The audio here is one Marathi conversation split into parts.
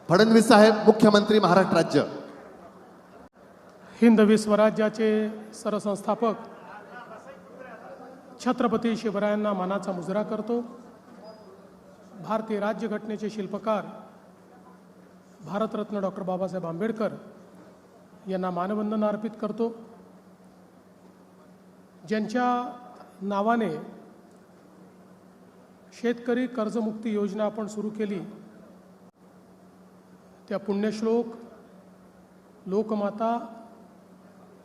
फडणवीस साहेब मुख्यमंत्री महाराष्ट्र राज्य। हिंदवी स्वराज्याचे सरसंस्थापक छत्रपती शिवरायांना मानाचा मुजरा करतो। भारतीय राज्यघटनेचे शिल्पकार भारतरत्न डॉक्टर बाबासाहेब आंबेडकर यांना मानवंदना अर्पित करतो। ज्यांच्या नावाने शेतकरी कर्जमुक्ती योजना आपण सुरू केली, त्या पुण्यश्लोक लोकमाता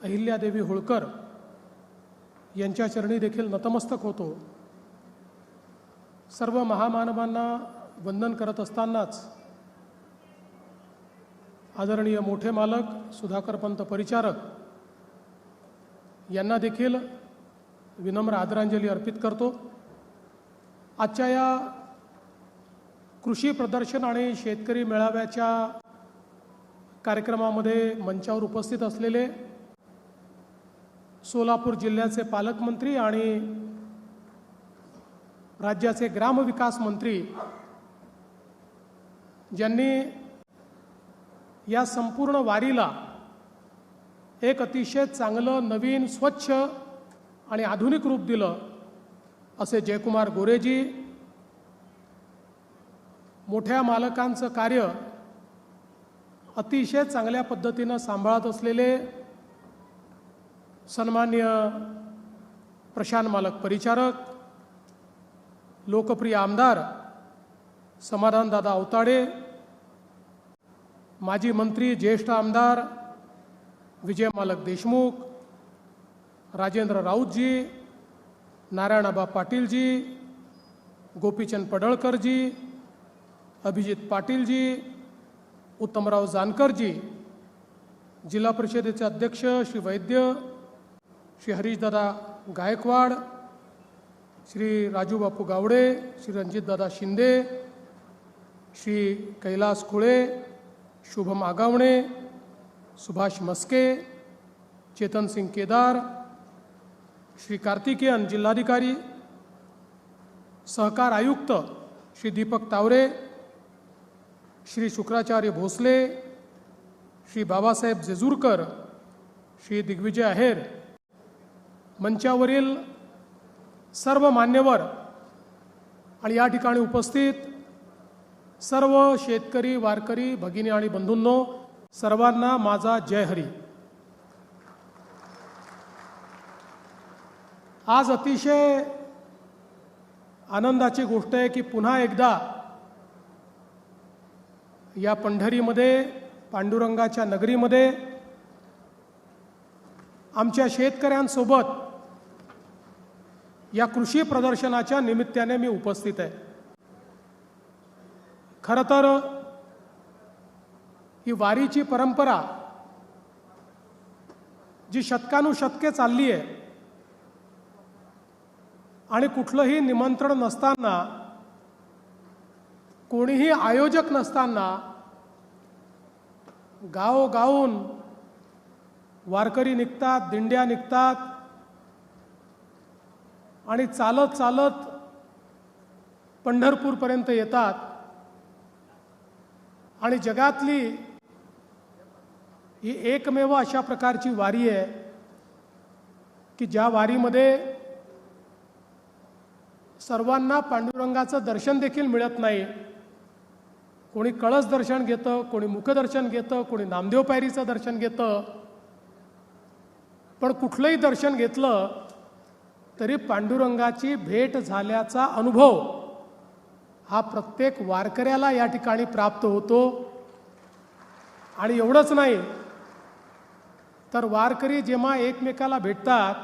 अहिल्यादेवी होळकर यांच्या चरणी देखील नतमस्तक होतो। सर्व महामानवांना वंदन करत असतानाच आदरणीय मोठे मालक सुधाकरपंत परिचारक यांना देखील विनम्र आदरांजली अर्पित करतो। आजच्या या कृषी प्रदर्शन आणि शेतकरी मेळाव्याच्या कार्यक्रमामध्ये मंचावर उपस्थित असलेले सोलापूर जिल्ह्याचे पालकमंत्री आणि राज्याचे ग्रामविकास मंत्री, ज्यांनी या संपूर्ण वारीला एक अतिशय चांगलं नवीन स्वच्छ आणि आधुनिक रूप दिलं, असे जयकुमार गोरेजी, मोठ्या मालकांचं कार्य अतिशय चांगल्या पद्धतीनं सांभाळत असलेले सन्मान्य प्रशांत मालक परिचारक, लोकप्रिय आमदार समाधानदादा अवताडे, माजी मंत्री ज्येष्ठ आमदार विजय मालक देशमुख, राजेंद्र राऊतजी, नारायणआबा पाटीलजी, गोपीचंद पडळकरजी, अभिजित पाटीलजी, उत्तमराव जानकरजी, जिल्हा परिषदेचे अध्यक्ष श्री वैद्य, श्री हरीशदादा गायकवाड, श्री राजूबापू गावडे, श्री रणजितदादा शिंदे, श्री कैलास खुळे, शुभम आगावणे, सुभाष मस्के, चेतन सिंग केदार, श्री कार्तिकेयन जिल्हाधिकारी, सहकार आयुक्त श्री दीपक तावरे, श्री शुक्राचार्य भोसले, श्री बाबासाहेब जेजूरकर, श्री दिग्विजय आहेर, मंचावरील सर्व मान्यवर आणि या ठिकाणी उपस्थित सर्व शेतकरी वारकरी भगिनी आणि बंधूंनो, सर्वांना माझा जय हरी। आज अतिशय आनंदाची गोष्ट आहे की पुन्हा एकदा या पंढरीमध्ये, पांडुरंगाच्या नगरीमध्ये आमच्या शेतकऱ्यांसोबत या कृषी प्रदर्शनाच्या निमित्ताने मी उपस्थित आहे। खरं तर ही वारीची परंपरा जी शतकानुशतके चालली आहे आणि कुठलंही निमंत्रण नसताना, कोणीही आयोजक नसताना गावोगावून वारकरी निघतात, दिंड्या निघतात आणि चालत चालत पंढरपूरपर्यंत येतात आणि जगातली ही एकमेव अशा प्रकारची वारी आहे की ज्या वारीमध्ये सर्वांना पांडुरंगाचं दर्शन देखील मिळत नाही। कोणी कळस दर्शन घेतं, कोणी मुखदर्शन घेतं, कोणी नामदेव पायरीचं दर्शन घेतं, पण कुठलंही दर्शन घेतलं तरी पांडुरंगाची भेट झाल्याचा अनुभव हा प्रत्येक वारकऱ्याला या ठिकाणी प्राप्त होतो। आणि एवढंच नाही तर वारकरी जेव्हा एकमेकाला भेटतात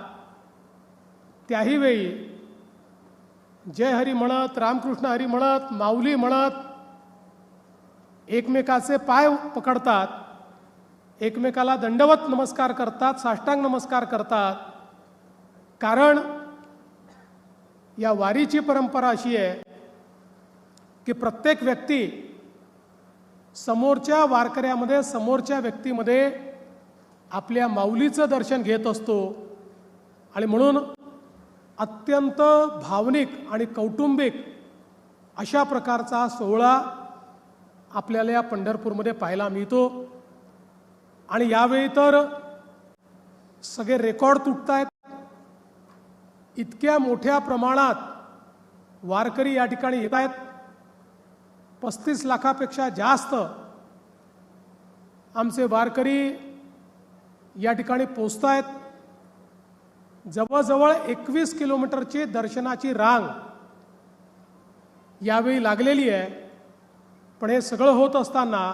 त्याही वेळी जय हरी म्हणत, रामकृष्ण हरी म्हणत, माऊली म्हणत एकमेकाचे पाय पकडतात, एकमेकाला दंडवत नमस्कार करतात, साष्टांग नमस्कार करतात। कारण या वारीची परंपरा अशी आहे की प्रत्येक व्यक्ती समोरच्या वारकऱ्यामध्ये, समोरच्या व्यक्तीमध्ये आपल्या माऊलीचं दर्शन घेत असतो। आणि म्हणून अत्यंत भावनिक आणि कौटुंबिक अशा प्रकारचा सोहळा आपल्याला या पंढरपूरमध्ये पाहायला मिळतो. आणि यावेळी तर सगळे रेकॉर्ड तुटत आहेत. इतक्या मोठ्या प्रमाणात वारकरी या ठिकाणी येत आहेत. 35 लाखापेक्षा जास्त आमचे वारकरी या ठिकाणी पोचत आहेत. जवळजवळ 21 किलोमीटरची दर्शनाची रांग यावेळी लागलेली आहे. पण हे सगळं होत असताना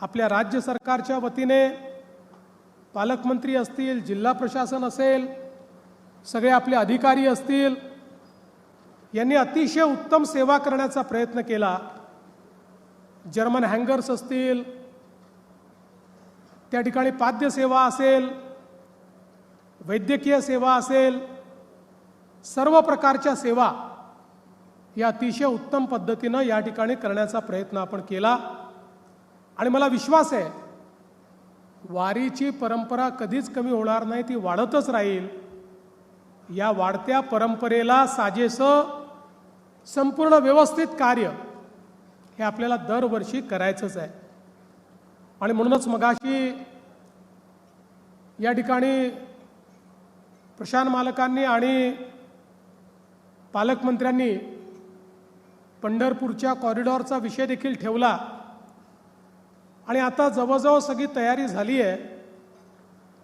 आपल्या राज्य सरकारच्या वतीने पालकमंत्री असतील, जिल्हा प्रशासन असेल, सगळे आपले अधिकारी असतील, यांनी अतिशय उत्तम सेवा करण्याचा प्रयत्न केला. जर्मन हँगर्स असतील, त्या ठिकाणी पाद्य सेवा असेल, वैद्यकीय सेवा असेल, सर्व प्रकारच्या सेवा या अतिशय उत्तम पद्धतीनं या ठिकाणी करण्याचा प्रयत्न आपण केला. आणि मला विश्वास आहे वारीची परंपरा कधीच कमी होणार नाही, ती वाढतच राहील. या वाढत्या परंपरेला साजेसं संपूर्ण व्यवस्थित कार्य हे आपल्याला दरवर्षी करायचंच आहे. आणि म्हणूनच मगाशी या ठिकाणी प्रशांत मालकांनी आणि पालकमंत्र्यांनी पंढरपूरच्या कॉरिडॉरचा विषय देखील ठेवला. आणि आता जवळजवळ सगळी तयारी झाली आहे.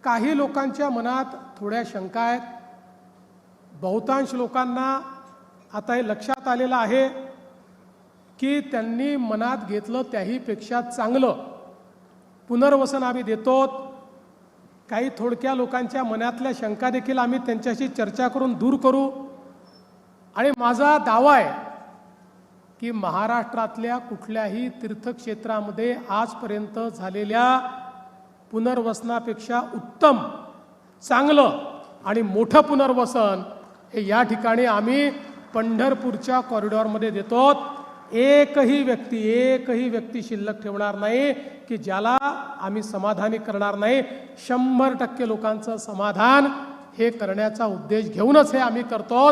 काही लोकांच्या मनात थोड्या शंका आहेत. बहुतांश लोकांना आता हे लक्षात आलेलं आहे की त्यांनी मनात घेतलं त्याहीपेक्षा चांगलं पुनर्वसन आम्ही देतो. काही थोडक्या लोकांच्या मनातल्या शंका देखील आम्ही त्यांच्याशी चर्चा करून दूर करू. आणि माझा दावा आहे की महाराष्ट्रातल्या कुठल्याही तीर्थक्षेत्रामध्ये आजपर्यंत झालेल्या पुनर्वसनापेक्षा उत्तम, चांगलं आणि मोठं पुनर्वसन हे या ठिकाणी आम्ही पंढरपूरच्या कॉरिडॉरमध्ये देतो. एकही व्यक्ती शिल्लक ठेवणार नाही की ज्याला आम्ही समाधानी करणार नाही. 100% लोकांचं समाधान हे करण्याचा उद्देश घेऊनच हे आम्ही करतो.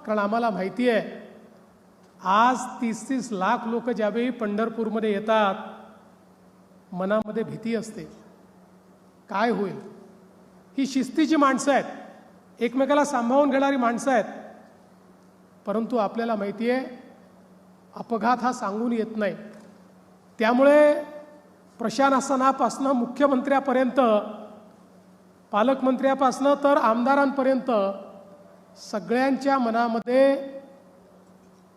कारण आम्हाला माहिती आहे आज 30-30 लाख लोक ज्यावेळी पंढरपूरमध्ये येतात, मनामध्ये भीती असते, काय होईल. ही शिस्तीची माणसं आहेत, एकमेकाला सांभाळून घेणारी माणसं आहेत. परंतु आपल्याला माहिती आहे अपघात हा सांगून येत नाही. त्यामुळे प्रशासनापासून मुख्यमंत्र्यापर्यंत, पालकमंत्र्यापासून तर आमदारांपर्यंत सगळ्यांच्या मनामध्ये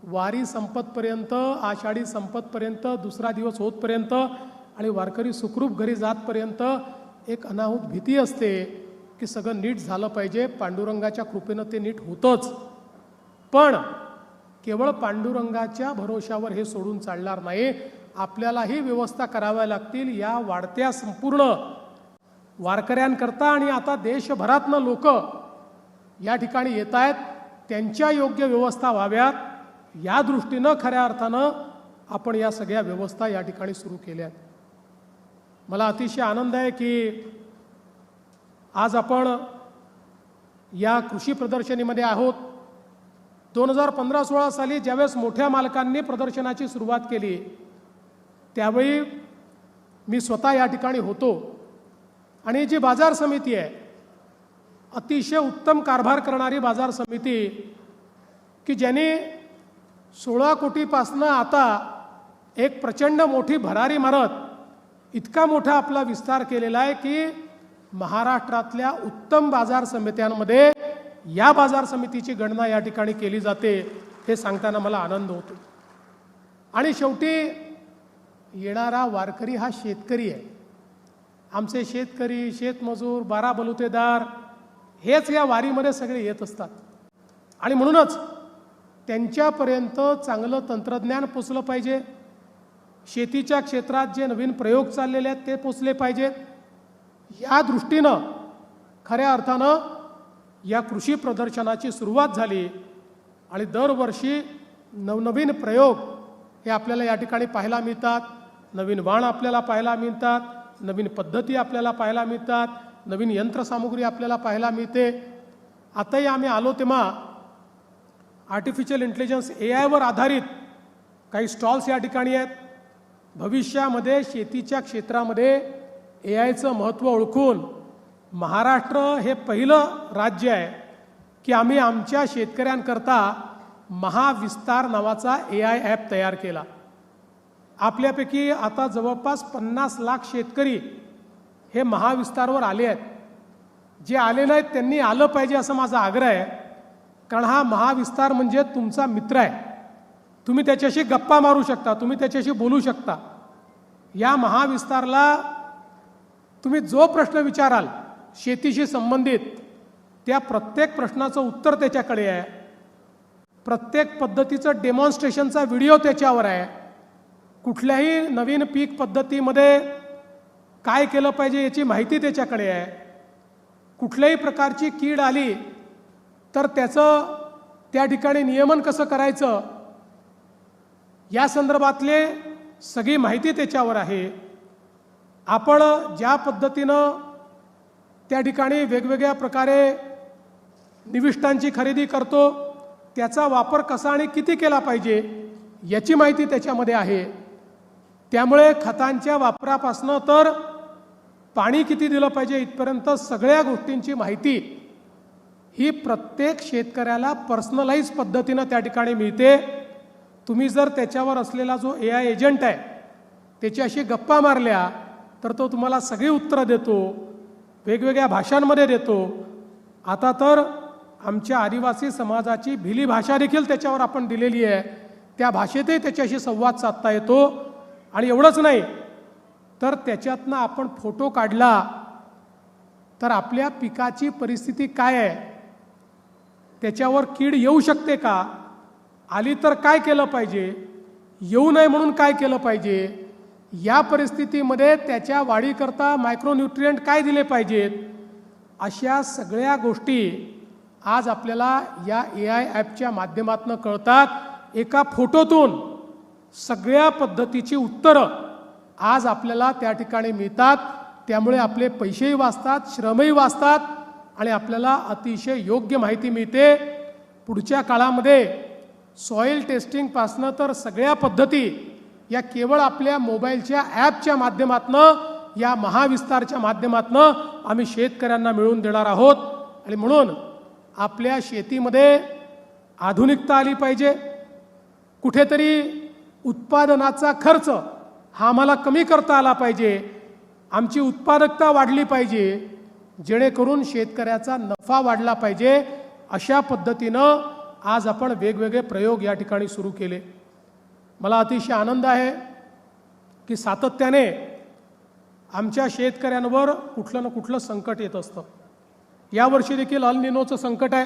वारी संपतपर्यंत, आषाढी संपतपर्यंत, दुसरा दिवस होतपर्यंत आणि वारकरी सुखरूप घरी जातपर्यंत एक अनाहूत भीती असते की सगळं नीट झालं पाहिजे. पांडुरंगाच्या कृपेनं ते नीट होतंच. पण केवळ पांडुरंगाच्या भरोशावर हे सोडून चालणार नाही. आपल्यालाही व्यवस्था कराव्या लागतील. या वाढत्या संपूर्ण वारकऱ्यांकरता आणि आता देशभरातनं लोक या ठिकाणी येत आहेत, त्यांच्या योग्य व्यवस्था व्हाव्यात या दृष्टीनं खऱ्या अर्थानं आपण या सगळ्या व्यवस्था या ठिकाणी सुरू केल्या आहेत. मला अतिशय आनंद आहे की आज आपण या कृषी प्रदर्शनीमध्ये आहोत. 2015-16 साली ज्यावेळेस मोठ्या मालकांनी प्रदर्शनाची सुरुवात केली त्यावेळी मी स्वतः या ठिकाणी होतो. आणि जी बाजार समिती आहे, अतिशय उत्तम कारभार करणारी बाजार समिती की ज्याने 16 कोटीपासनं आता एक प्रचंड मोठी भरारी मारत इतका मोठा आपला विस्तार केलेला आहे की महाराष्ट्रातल्या उत्तम बाजार समित्यांमध्ये या बाजार समितीची गणना या ठिकाणी केली जाते. हे सांगताना मला आनंद होतो. आणि शेवटी येणारा वारकरी हा शेतकरी आहे. आमचे शेतकरी, शेतमजूर, 12 बलुतेदार हेच या वारीमध्ये सगळे येत असतात. आणि म्हणूनच त्यांच्यापर्यंत चांगलं तंत्रज्ञान पोचलं पाहिजे. शेतीच्या क्षेत्रात जे नवीन प्रयोग चाललेले आहेत ते पोचले पाहिजेत. या दृष्टीनं खऱ्या अर्थानं या कृषी प्रदर्शनाची सुरुवात झाली. आणि दरवर्षी नवनवीन प्रयोग हे आपल्याला या ठिकाणी पाहायला मिळतात. नवीन वाण आपल्याला पाहायला मिळतात, नवीन पद्धती आपल्याला पाहायला मिळतात, नवीन यंत्रसामुग्री आपल्याला पाहायला मिळते. आताही आम्ही आलो तेव्हा आर्टिफिशियल इंटेलिजन्स AI वर आधारित काही स्टॉल्स या ठिकाणी आहेत. भविष्यामध्ये शेतीच्या क्षेत्रामध्ये AIचं महत्त्व ओळखून महाराष्ट्र हे पहिलं राज्य आहे की आम्ही आमच्या शेतकऱ्यांकरता महाविस्तार नावाचा AI ॲप तयार केला. आपल्यापैकी आता जवळपास 50 लाख शेतकरी हे महाविस्तारवर आले आहेत. जे आले नाहीत त्यांनी आलं पाहिजे असं माझा आग्रह आहे, कारण हा महाविस्तार म्हणजे तुमचा मित्र आहे. तुम्ही त्याच्याशी गप्पा मारू शकता, तुम्ही त्याच्याशी बोलू शकता. या महाविस्तारला तुम्ही जो प्रश्न विचाराल शेतीशी संबंधित, त्या प्रत्येक प्रश्नाचं उत्तर त्याच्याकडे आहे. प्रत्येक पद्धतीचं डेमॉन्स्ट्रेशनचा व्हिडिओ त्याच्यावर आहे. कुठल्याही नवीन पीक पद्धतीमध्ये काय केलं पाहिजे याची माहिती त्याच्याकडे आहे. कुठल्याही प्रकारची कीड आली तर त्याचं त्या ठिकाणी नियमन कसं करायचं या संदर्भातले सगळी माहिती त्याच्यावर आहे. आपण ज्या पद्धतीनं त्या ठिकाणी वेगवेगळ्या प्रकारे निविष्ठांची खरेदी करतो, त्याचा वापर कसा आणि किती केला पाहिजे याची माहिती त्याच्यामध्ये आहे. त्यामुळे खतांच्या वापरापासनं तर पाणी किती दिलं पाहिजे इथपर्यंत सगळ्या गोष्टींची माहिती ही प्रत्येक शेतकऱ्याला पर्सनलाइज पद्धतीनं त्या ठिकाणी मिळते. तुम्ही जर त्याच्यावर असलेला जो AI एजंट आहे त्याच्याशी गप्पा मारल्या तर तो तुम्हाला सगळी उत्तरं देतो, वेगवेगळ्या भाषांमध्ये देतो. आता तर आमच्या आदिवासी समाजाची भिली भाषा देखील त्याच्यावर आपण दिलेली आहे. त्या भाषेतही त्याच्याशी संवाद साधता येतो. आणि एवढंच नाही तर त्याच्यातनं आपण फोटो काढला तर आपल्या पिकाची परिस्थिती काय आहे, त्याच्यावर कीड येऊ शकते का, आली तर काय केलं पाहिजे, येऊ नये म्हणून काय केलं पाहिजे, या परिस्थितीमध्ये त्याच्या वाढीकरता मायक्रोन्यूट्रिएंट काय दिले पाहिजेत, अशा सगळ्या गोष्टी आज आपल्याला या AI ॲपच्या माध्यमातून कळतात. एका फोटोतून सगळ्या पद्धतीची उत्तरं आज आपल्याला त्या ठिकाणी मिळतात. त्यामुळे आपले पैसेही वाचतात, श्रमही वाचतात आणि आपल्याला अतिशय योग्य माहिती मिळते. पुढच्या काळामध्ये सॉईल टेस्टिंगपासनं तर सगळ्या पद्धती या केवळ आपल्या मोबाईलच्या ॲपच्या माध्यमातून, या महाविस्तारच्या माध्यमातून आम्ही शेतकऱ्यांना मिळवून देणार आहोत. आणि म्हणून आपल्या शेतीमध्ये आधुनिकता आली पाहिजे. कुठेतरी उत्पादनाचा खर्च हा आम्हाला कमी करता आला पाहिजे. आमची उत्पादकता वाढली पाहिजे, जेणेकरून शेतकऱ्याचा नफा वाढला पाहिजे. अशा पद्धतीनं आज आपण वेगवेगळे प्रयोग या ठिकाणी सुरू केले. मला अतिशय आनंद आहे की सातत्याने आमच्या शेतकऱ्यांवर कुठलं ना कुठलं संकट येत असतं. यावर्षी देखील अल निनोचं संकट आहे.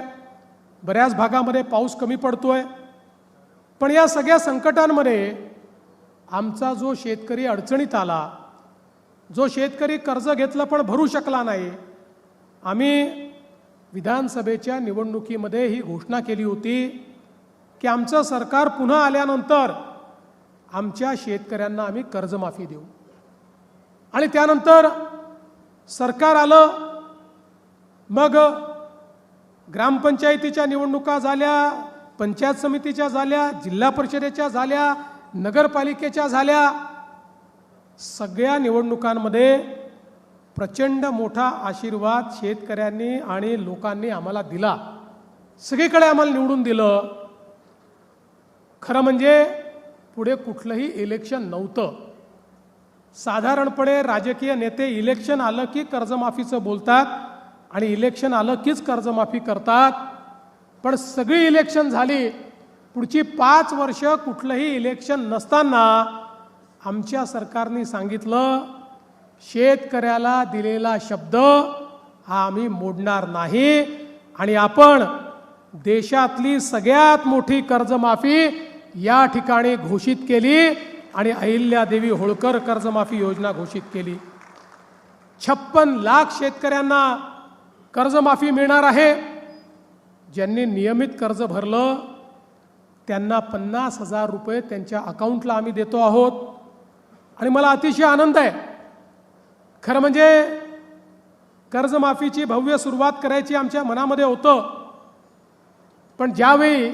बऱ्याच भागामध्ये पाऊस कमी पडतोय. पण या सगळ्या संकटांमध्ये आमचा जो शेतकरी अडचणीत आला, जो शेतकरी कर्ज घेतलं पण भरू शकला नाही, आम्ही विधानसभेच्या निवडणुकीमध्ये ही घोषणा केली होती की आमचं सरकार पुन्हा आल्यानंतर आमच्या शेतकऱ्यांना आम्ही कर्जमाफी देऊ. आणि त्यानंतर सरकार आलं. मग ग्रामपंचायतीच्या निवडणुका झाल्या, पंचायत समितीच्या झाल्या, जिल्हा परिषदेच्या झाल्या, नगरपालिकेच्या झाल्या. सगळ्या निवडणुकांमध्ये प्रचंड मोठा आशीर्वाद शेतकऱ्यांनी आणि लोकांनी आम्हाला दिला. सगळीकडे आम्हाला निवडून दिलं. खरं म्हणजे पुढे कुठलंही इलेक्शन नव्हतं. साधारणपणे राजकीय नेते इलेक्शन आलं की कर्जमाफीचं बोलतात आणि इलेक्शन आलं कीच कर्जमाफी करतात. पण सगळी इलेक्शन झाली, पुढची 5 वर्ष कुठलंही इलेक्शन नसताना आमच्या सरकारने सांगितलं शेतकऱ्याला दिलेला शब्द हा आम्ही मोडणार नाही आणि आपण देशातली सगळ्यात मोठी कर्जमाफी या ठिकाणी घोषित केली आणि अहिल्यादेवी होळकर कर्जमाफी योजना घोषित केली. 56 लाख शेतकऱ्यांना कर्जमाफी मिळणार आहे. ज्यांनी नियमित कर्ज भरलं त्यांना 50,000 रुपये त्यांच्या अकाउंटला आम्ही देतो आहोत. आणि मला अतिशय आनंद आहे. खरं म्हणजे कर्जमाफीची भव्य सुरुवात करायची आमच्या मनामध्ये होतं. पण ज्यावेळी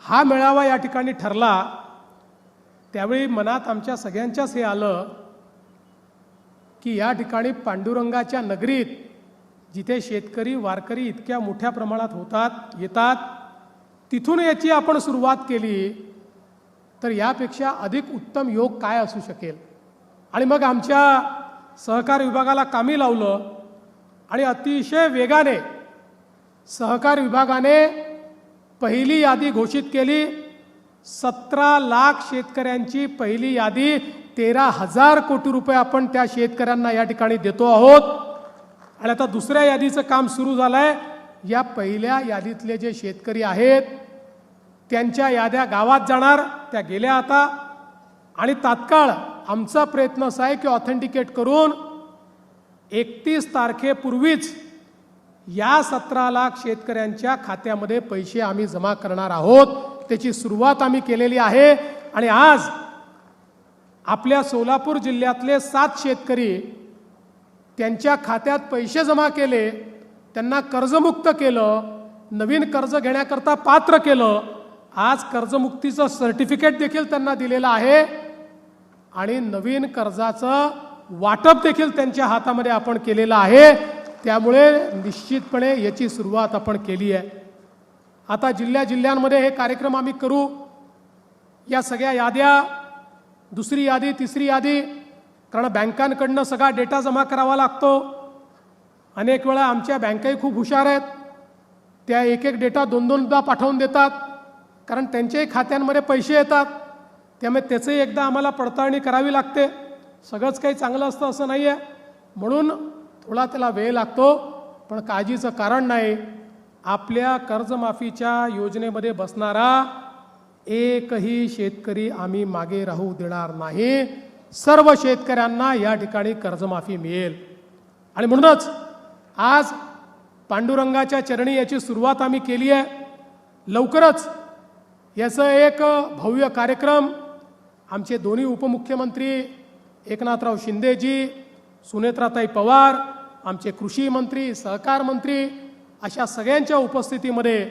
हा मेळावा या ठिकाणी ठरला त्यावेळी मनात आमच्या सगळ्यांच्याच हे आलं की या ठिकाणी पांडुरंगाच्या नगरीत जिथे शेतकरी वारकरी इतक्या मोठ्या प्रमाणात येतात, तिथून याची आपण सुरुवात केली तर यापेक्षा अधिक उत्तम योग काय असू शकेल. आणि मग आमच्या सहकार विभागाला कामी लावलं आणि अतिशय वेगाने सहकार विभागाने पहिली यादी घोषित केली. 17 लाख शेतकऱ्यांची पहिली यादी, 13,000 कोटी रुपये आपण त्या शेतकऱ्यांना या ठिकाणी देतो आहोत. आणि आता दुसऱ्या यादीचं काम सुरू झालंय. या पहिल्या यादीतले जे शेतकरी आहेत त्यांच्या याद्या गावात जाणार, त्या गेल्या आता. आणि तात्काळ आमचा प्रयत्न असा आहे की ऑथेंटिकेट करून 31 तारखेपूर्वीच या 17 लाख शेतकऱ्यांच्या खात्यामध्ये पैसे आम्ही जमा करणार आहोत. त्याची सुरुवात आम्ही केलेली आहे. आणि आज आपल्या सोलापूर जिल्ह्यातले 7 शेतकरी त्यांच्या खात्यात पैसे जमा केले, त्यांना कर्जमुक्त केलं, नवीन कर्ज घेण्याकरता पात्र केलं. आज कर्जमुक्तीचं सर्टिफिकेट देखील त्यांना दिलेलं आहे आणि नवीन कर्जाचं वाटप देखील त्यांच्या हातामध्ये आपण केलेलं आहे. त्यामुळे निश्चितपणे याची सुरुवात आपण केली आहे. आता जिल्ह्यांमध्ये हे कार्यक्रम आम्ही करू. या सगळ्या याद्या, दुसरी यादी, तिसरी यादी, कारण बँकांकडनं सगळा डेटा जमा करावा लागतो. अनेक वेळा आमच्या बँकाही खूप हुशार आहेत, त्या एक एक डेटा 2-2दा पाठवून देतात, कारण त्यांच्याही खात्यांमध्ये पैसे येतात. त्यामुळे त्याचंही एकदा आम्हाला पडताळणी करावी लागते. सगळंच काही चांगलं असतं असं नाही आहे, म्हणून थोडा त्याला वेळ लागतो. पण काळजीचं कारण नाही. आपल्या कर्जमाफीच्या योजनेमध्ये बसणारा एकही शेतकरी आम्ही मागे राहू देणार नाही. सर्व शेतकऱ्यांना या ठिकाणी कर्जमाफी मिळेल. आणि म्हणूनच आज पांडुरंगाच्या चरणी याची सुरुवात आम्ही केली आहे. लवकरच याचं एक भव्य कार्यक्रम आमचे दोन्ही उपमुख्यमंत्री एकनाथराव शिंदेजी, सुनेत्राताई पवार, आमचे कृषी मंत्री, सहकार मंत्री, अशा सगळ्यांच्या उपस्थितीमध्ये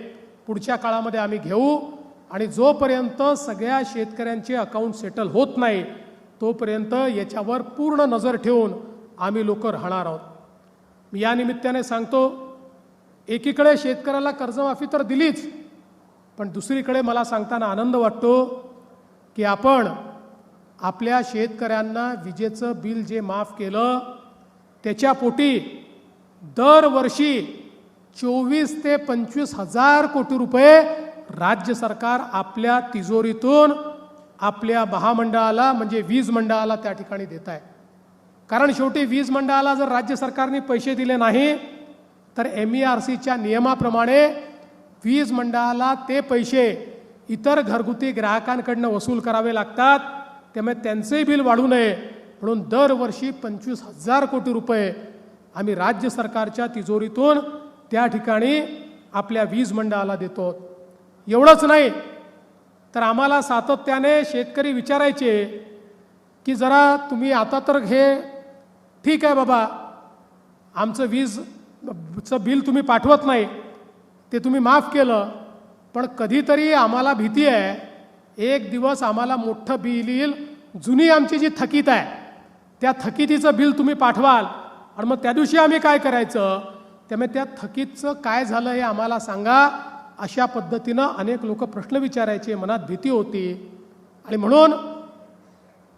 पुढच्या काळामध्ये आम्ही घेऊ. आणि जोपर्यंत सगळ्या शेतकऱ्यांचे अकाउंट सेटल होत नाही तोपर्यंत याच्यावर पूर्ण नजर ठेवून आम्ही लोक राहणार आहोत. मी या निमित्ताने सांगतो, एकीकडे शेतकऱ्याला कर्जमाफी तर दिलीच, पण दुसरीकडे मला सांगताना आनंद वाटतो की आपण आपल्या शेतकऱ्यांना विजेचं बिल जे माफ केलं त्याच्या पोटी दरवर्षी 24 ते 25 हजार कोटी रुपये राज्य सरकार आपल्या तिजोरीतून आपल्या महामंडळाला म्हणजे वीज मंडळाला त्या ठिकाणी देत आहे. कारण शेवटी वीज मंडळाला जर राज्य सरकारने पैसे दिले नाही तर MERCच्या नियमाप्रमाणे वीज मंडळाला ते पैसे इतर घरगुती ग्राहकांकडनं वसूल करावे लागतात. त्यामुळे त्यांचेही बिल वाढू नये म्हणून दरवर्षी 25,000 कोटी रुपये आम्ही राज्य सरकारच्या तिजोरीतून त्या ठिकाणी आपल्या वीज मंडळाला देतो. एवढंच नाही तर आम्हाला सातत्याने शेतकरी विचारायचे की जरा तुम्ही आता तर हे ठीक आहे बाबा, आमचं वीजचं बिल तुम्ही पाठवत नाही, ते तुम्ही माफ केलं, पण कधीतरी आम्हाला भीती आहे एक दिवस आम्हाला मोठं बिल येईल, जुनी आमची जी थकीत आहे त्या थकितीचं बिल तुम्ही पाठवाल आणि मग त्या दिवशी आम्ही काय करायचं. त्यामुळे त्या थकीतचं काय झालं हे आम्हाला सांगा. अशा पद्धतीनं अनेक लोक प्रश्न विचारायचे, मनात भीती होती. आणि म्हणून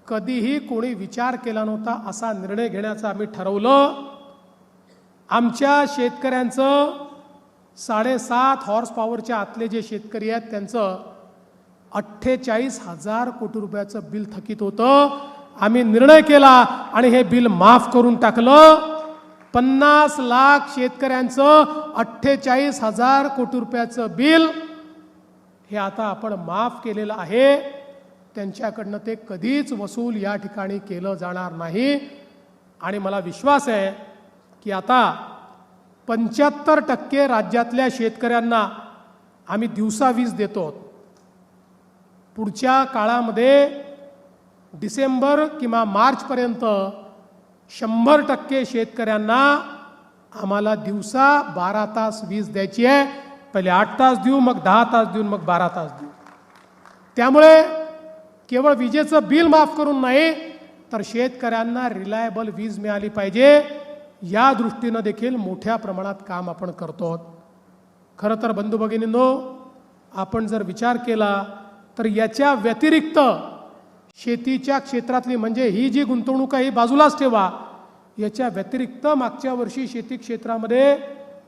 कधीही कोणी विचार केला नव्हता असा निर्णय घेण्याचा आम्ही ठरवलं. आमच्या शेतकऱ्यांचं 7.5 हॉर्स पॉवरच्या आतले जे शेतकरी आहेत त्यांचं 48,000 कोटी रुपयाचं बिल थकीत होतं. आम्ही निर्णय केला आणि हे बिल माफ करून टाकलं. 50 लाख शेतकऱ्यांचं 48,000 कोटी रुपयाचं बिल हे आता आपण माफ केलेलं आहे. त्यांच्याकडनं ते कधीच वसूल या ठिकाणी केलं जाणार नाही. आणि मला विश्वास आहे की आता 75% राज्यातल्या शेतकऱ्यांना आम्ही दिवसा वीज देतो. पुढच्या काळामध्ये डिसेंबर किंवा मार्चपर्यंत 100% शेतकऱ्यांना आम्हाला दिवसा 12 तास वीज द्यायची आहे. पहिले 8 तास देऊ, मग 10 तास देऊ, मग 12 तास देऊ. त्यामुळे केवळ विजेचं बिल माफ करून नाही तर शेतकऱ्यांना रिलायबल वीज मिळाली पाहिजे, या दृष्टीनं देखील मोठ्या प्रमाणात काम आपण करतो. खरं तर बंधू भगिनींनो, आपण जर विचार केला तर याच्या व्यतिरिक्त शेतीच्या क्षेत्रातली म्हणजे ही जी गुंतवणूक आहे ही बाजूलाच ठेवा, याच्या व्यतिरिक्त मागच्या वर्षी शेती क्षेत्रामध्ये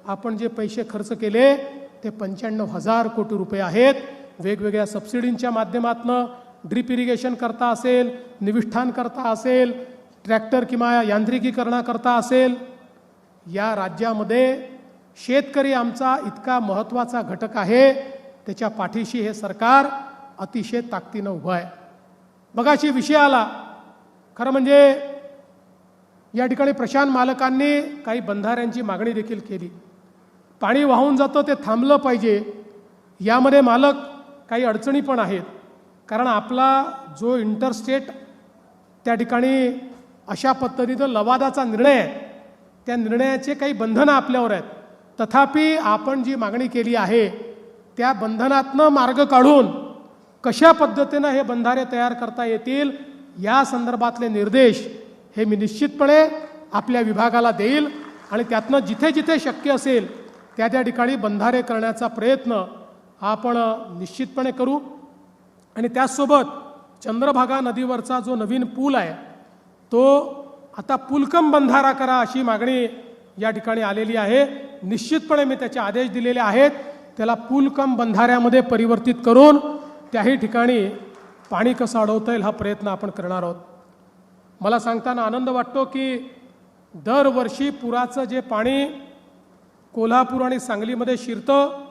आपण जे पैसे खर्च केले ते 95,000 कोटी रुपये आहेत. वेगवेगळ्या सबसिडींच्या माध्यमातून ड्रिप इरिगेशन करता असेल, निविष्ठान करता असेल, ट्रॅक्टर किंवा यांत्रिकीकरणाकरता असेल. या राज्यामध्ये शेतकरी आमचा इतका महत्त्वाचा घटक आहे, त्याच्या पाठीशी हे सरकार अतिशय ताकदीनं उभं आहे. मगाशी विषय आला, खरं म्हणजे या ठिकाणी प्रशांत मालकांनी काही बंधाऱ्यांची मागणी देखील केली. पाणी वाहून जातं ते थांबलं पाहिजे. यामध्ये मालक काही अडचणी पण आहेत, कारण आपला जो इंटरस्टेट त्या ठिकाणी अशा पद्धतीनं लवादाचा निर्णय आहे, त्या निर्णयाचे काही बंधनं आपल्यावर आहेत. तथापि आपण जी मागणी केली आहे त्या बंधनातनं मार्ग काढून कशा पद्धतीनं हे बंधारे तयार करता येतील या संदर्भातले निर्देश हे मी निश्चितपणे आपल्या विभागाला देईल आणि त्यातनं जिथे जिथे शक्य असेल त्या त्या ठिकाणी बंधारे करण्याचा प्रयत्न आपण निश्चितपणे करू. आणि त्याचसोबत चंद्रभागा नदीवरचा जो नवीन पूल आहे तो आता पुलकम बंधारा करा अशी मागणी या ठिकाणी आलेली आहे. निश्चितपणे मी त्याचे आदेश दिलेले आहेत, त्याला पुलकम बंधाऱ्यामध्ये परिवर्तित करून त्याही ठिकाणी पाणी कसं अडवता येईल हा प्रयत्न आपण करणार आहोत. मला सांगताना आनंद वाटतो की दरवर्षी पुराचं जे पाणी कोल्हापूर आणि सांगलीमध्ये शिरतं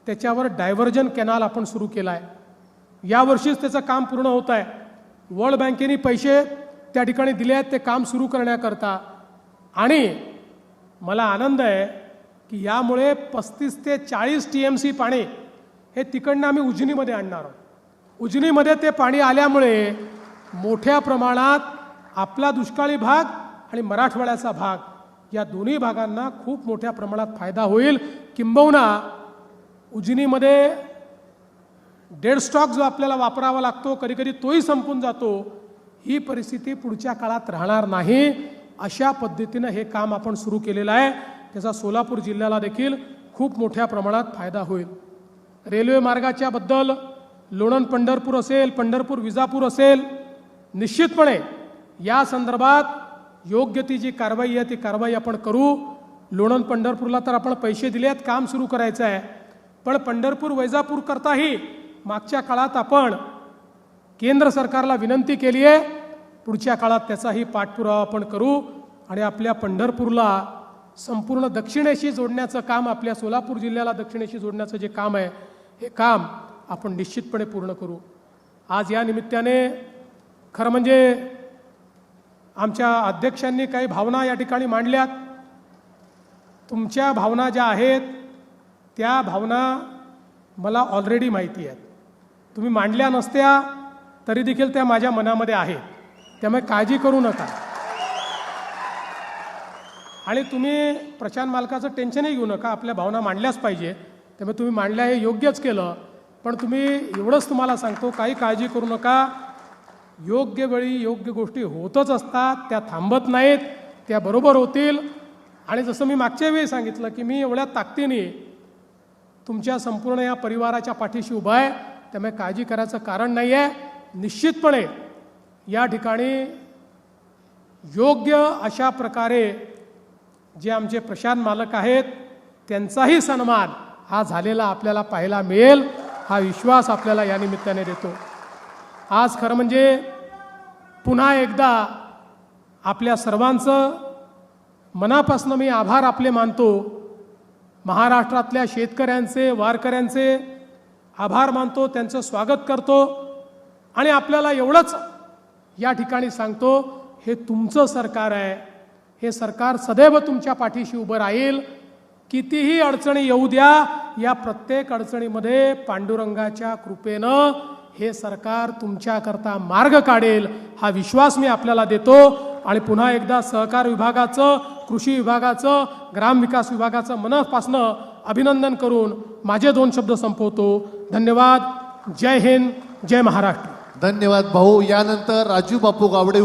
त्याच्यावर डायव्हर्जन कॅनाल आपण सुरू केला आहे. यावर्षीच त्याचं काम पूर्ण होत आहे. वर्ल्ड बँकेने पैसे त्या ठिकाणी दिले आहेत ते काम सुरू करण्याकरता. आणि मला आनंद आहे की यामुळे 35 ते 40 TMC पाणी हे तिकडनं आम्ही उजनीमध्ये आणणार आहोत. उजनीमध्ये ते पाणी आल्यामुळे मोठ्या प्रमाणात आपला दुष्काळी भाग आणि मराठवाड्याचा भाग या दोन्ही भागांना खूप मोठ्या प्रमाणात फायदा होईल. किंबहुना उजनीमध्ये डेड स्टॉक जो आपल्याला वापरावा लागतो कधीकधी तोही संपून जातो. ही परिस्थिती पुढच्या काळात राहणार नाही. अशा पद्धतीनं हे काम आपण सुरू केलेलं आहे. त्याचा सोलापूर जिल्ह्याला देखील खूप मोठ्या प्रमाणात फायदा होईल. रेल्वे मार्गाच्या बद्दल लोणंद पंढरपूर असेल, पंढरपूर विजापूर असेल, निश्चितपणे या संदर्भात योग्य ती जी कारवाई आहे ती कारवाई आपण करू. लोणंद पंढरपूरला तर आपण पैसे दिले आहेत, काम सुरू करायचं आहे. पण पंढरपूर वैजापूर करताही मागच्या काळात आपण केंद्र सरकारला विनंती केली आहे. पुढच्या काळात त्याचाही पाठपुरावा आपण करू आणि आपल्या पंढरपूरला संपूर्ण दक्षिणेशी जोडण्याचं काम, आपल्या सोलापूर जिल्ह्याला दक्षिणेशी जोडण्याचं जे काम आहे हे काम आपण निश्चितपणे पूर्ण करू. आज या निमित्ताने खरं म्हणजे आमच्या अध्यक्षांनी काही भावना या ठिकाणी मांडल्यात. तुमच्या भावना ज्या आहेत त्या भावना मला ऑलरेडी माहिती आहेत. तुम्ही मांडल्या नसत्या तरी देखील त्या माझ्या मनामध्ये आहेत, त्यामुळे काळजी करू नका. आणि तुम्ही प्रशांत मालकाचं टेन्शनही घेऊ नका, आपल्या भावना मांडल्याच पाहिजे. त्यामुळे तुम्ही मांडल्या हे योग्यच केलं. पण तुम्ही एवढंच तुम्हाला सांगतो, काही काळजी करू नका. योग्य वेळी योग्य गोष्टी होतच असतात, त्या थांबत नाहीत, त्या बरोबर होतील. आणि जसं मी मागच्या वेळी सांगितलं की मी एवढ्या ताकदीने तुमच्या संपूर्ण या परिवाराच्या पाठीशी उभा आहे, त्यामुळे काळजी करायचं कारण नाही आहे. निश्चितपणे या ठिकाणी योग्य अशा प्रकारे जे आमचे प्रशांत मालक आहेत त्यांचाही सन्मान हा झालेला आपल्याला पाहायला मिळेल, हा विश्वास आपल्याला या निमित्ताने देतो. आज खरं म्हणजे पुन्हा एकदा आपल्या सर्वांचं मनापासून मी आभार आपले मानतो. महाराष्ट्रातल्या शेतकऱ्यांचे, वारकऱ्यांचे आभार मानतो, त्यांचं स्वागत करतो. आणि आपल्याला एवढंच या ठिकाणी सांगतो, हे तुमचं सरकार आहे. हे सरकार सदैव तुमच्या पाठीशी उभं राहील. कितीही अडचणी येऊ द्या, या प्रत्येक अडचणीमध्ये पांडुरंगाच्या कृपेनं हे सरकार तुमच्याकरता मार्ग काढेल, हा विश्वास मी आपल्याला देतो. आणि पुन्हा एकदा सहकार विभागाचं, कृषी विभागाचं, ग्रामविकास विभागाचं मनापासनं अभिनंदन करून माझे 2 शब्द संपवतो. धन्यवाद. जय हिंद, जय महाराष्ट्र. धन्यवाद भाऊ. यानंतर राजू बापू गावडे